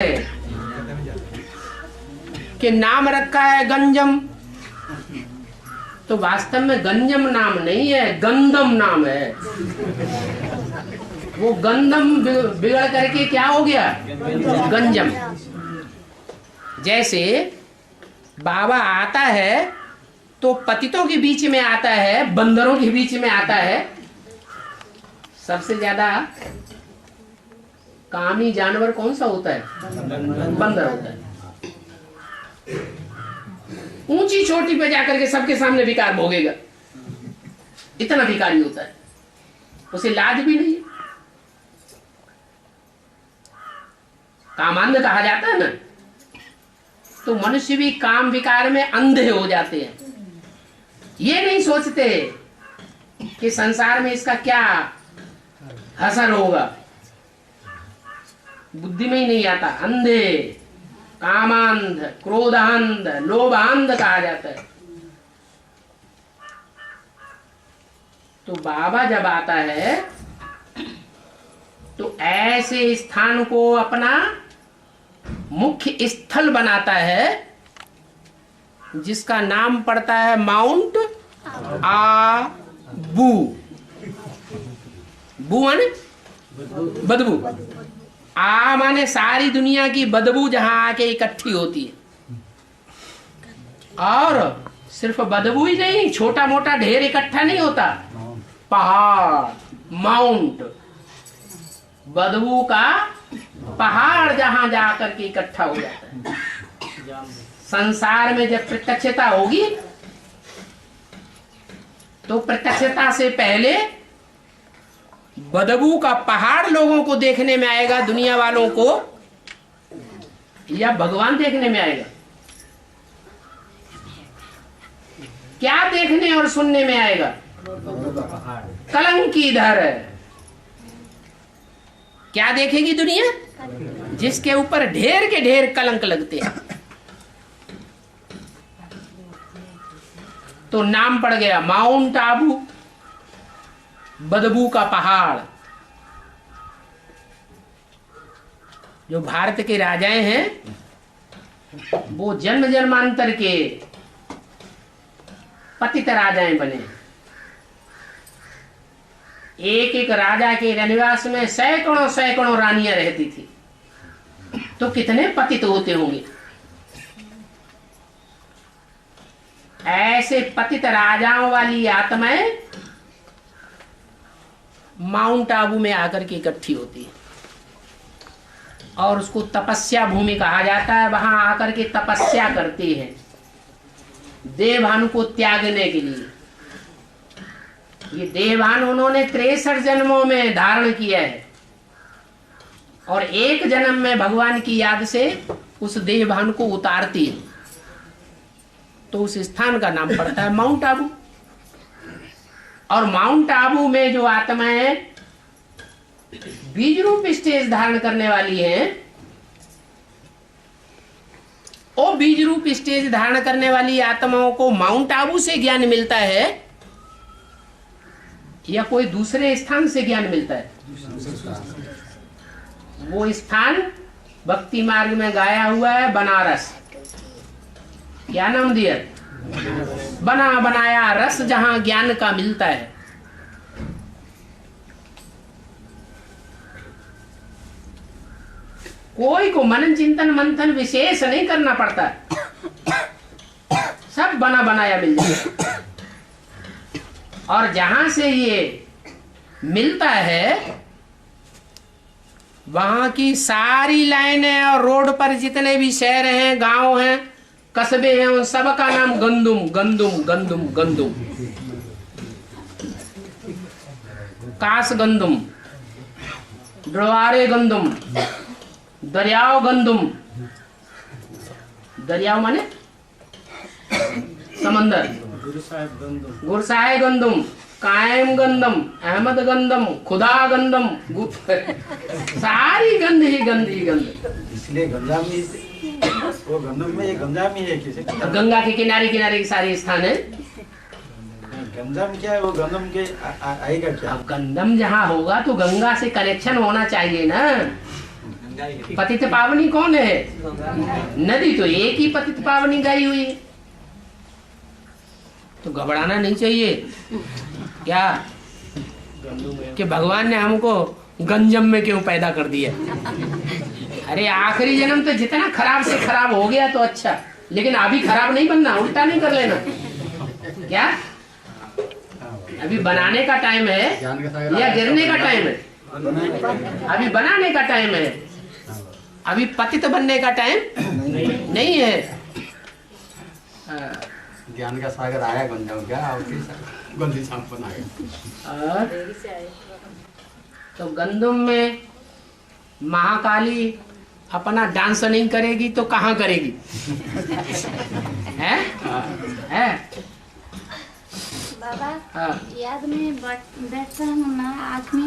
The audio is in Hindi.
कि नाम रखा है गंजम, तो वास्तव में गंजम नाम नहीं है, गंधम नाम है। वो गंधम बिगड़ करके क्या हो गया, गंजम। जैसे बाबा आता है तो पतितों के बीच में आता है, बंदरों के बीच में आता है। सबसे ज्यादा कामी जानवर कौन सा होता है, बंदर होता है। ऊंची चोटी पे जाकर के सबके सामने विकार भोगेगा, इतना विकारी होता है, उसे लाज भी नहीं। कामांध कहा जाता है ना, तो मनुष्य भी काम विकार में अंधे हो जाते हैं। ये नहीं सोचते कि संसार में इसका क्या असर होगा, बुद्धि में ही नहीं आता। अंधे, कामांध, क्रोधांध, लोभांध कहा जाता है। तो बाबा जब आता है तो ऐसे स्थान को अपना मुख्य स्थल बनाता है जिसका नाम पड़ता है माउंट आबू। बू माने बदबू, आ माने सारी दुनिया की बदबू जहां आके इकट्ठी होती है। और सिर्फ बदबू ही नहीं, छोटा मोटा ढेर इकट्ठा नहीं होता, पहाड़, माउंट, बदबू का पहाड़ जहां जाकर के इकट्ठा हो जाता है। संसार में जब प्रत्यक्षता होगी तो प्रत्यक्षता से पहले बदबू का पहाड़ लोगों को देखने में आएगा, दुनिया वालों को, या भगवान देखने में आएगा? क्या देखने और सुनने में आएगा? कलंकीधर। क्या देखेगी दुनिया? जिसके ऊपर ढेर के ढेर कलंक लगते हैं। तो नाम पड़ गया माउंट आबू, बदबू का पहाड़। जो भारत के राजाएं हैं वो जन्म जन्मांतर के पतित राजाएं बने। एक एक राजा के रनिवास में सैकड़ों सैकड़ों रानियां रहती थी, तो कितने पतित होते होंगे। ऐसे पतित राजाओं वाली आत्माएं माउंट आबू में आकर के इकट्ठी होती है और उसको तपस्या भूमि कहा जाता है। वहां आकर के तपस्या करती है देवभानु को त्यागने के लिए। ये देवभानु उन्होंने 63 जन्मों में धारण किया है और एक जन्म में भगवान की याद से उस देवभानु को उतारती है। तो उस स्थान का नाम पड़ता है माउंट आबू। और माउंट आबू में जो आत्माएं बीज रूप स्टेज धारण करने वाली हैं, वो बीज रूप स्टेज धारण करने वाली आत्माओं को माउंट आबू से ज्ञान मिलता है या कोई दूसरे स्थान से ज्ञान मिलता है? वो स्थान भक्ति मार्ग में गाया हुआ है, बनारस। क्या नाम दिया? बना बनाया रस, जहां ज्ञान का मिलता है। कोई को मनन चिंतन मंथन विशेष नहीं करना पड़ता, सब बना बनाया मिल जाता। और जहां से ये मिलता है वहां की सारी लाइनें और रोड पर जितने भी शहर हैं, गांव हैं, कस्बे हैं, उन सब का नाम गंदुम गंदुम गंदुम गंदुम। कास गंदुम, ड्रवारे गंदुम, दरियाव गंदुम। दरियाव माने समंदर। गुरसाहे गंदुम, कायम गंदम, अहमद गंदम, खुदा गंदम, सारी गंद ही गंद ही गंद। इसलिए गंगा में वो गंदम में ये गंगा में है किसी गंगा के किनारे किनारे के सारे स्थान है। गंदम क्या है, वो गंदम के आएगा क्या? अब गंदम जहाँ होगा तो गंगा से कनेक्शन होना चाहिए ना। पतित पावनी कौन है? नदी तो एक ही पतित पावनी गई हुई है, तो घबराना नहीं चाहिए क्या कि भगवान ने हमको गंजम में क्यों पैदा कर दिया। अरे आखिरी जन्म तो जितना खराब से खराब हो गया तो अच्छा, लेकिन अभी खराब नहीं बनना, उल्टा नहीं कर लेना। क्या अभी बनाने का टाइम है या गिरने का टाइम है? अभी बनाने का टाइम है, अभी पतित बनने का टाइम नहीं है। ज्ञान का सागर आया गंजम क्या गंदी सांप बनाएगा। तो गंदुम में महाकाली अपना डांस नहीं करेगी तो कहाँ करेगी? है बाबा हाँ। याद में बैठता हूँ ना, आँख में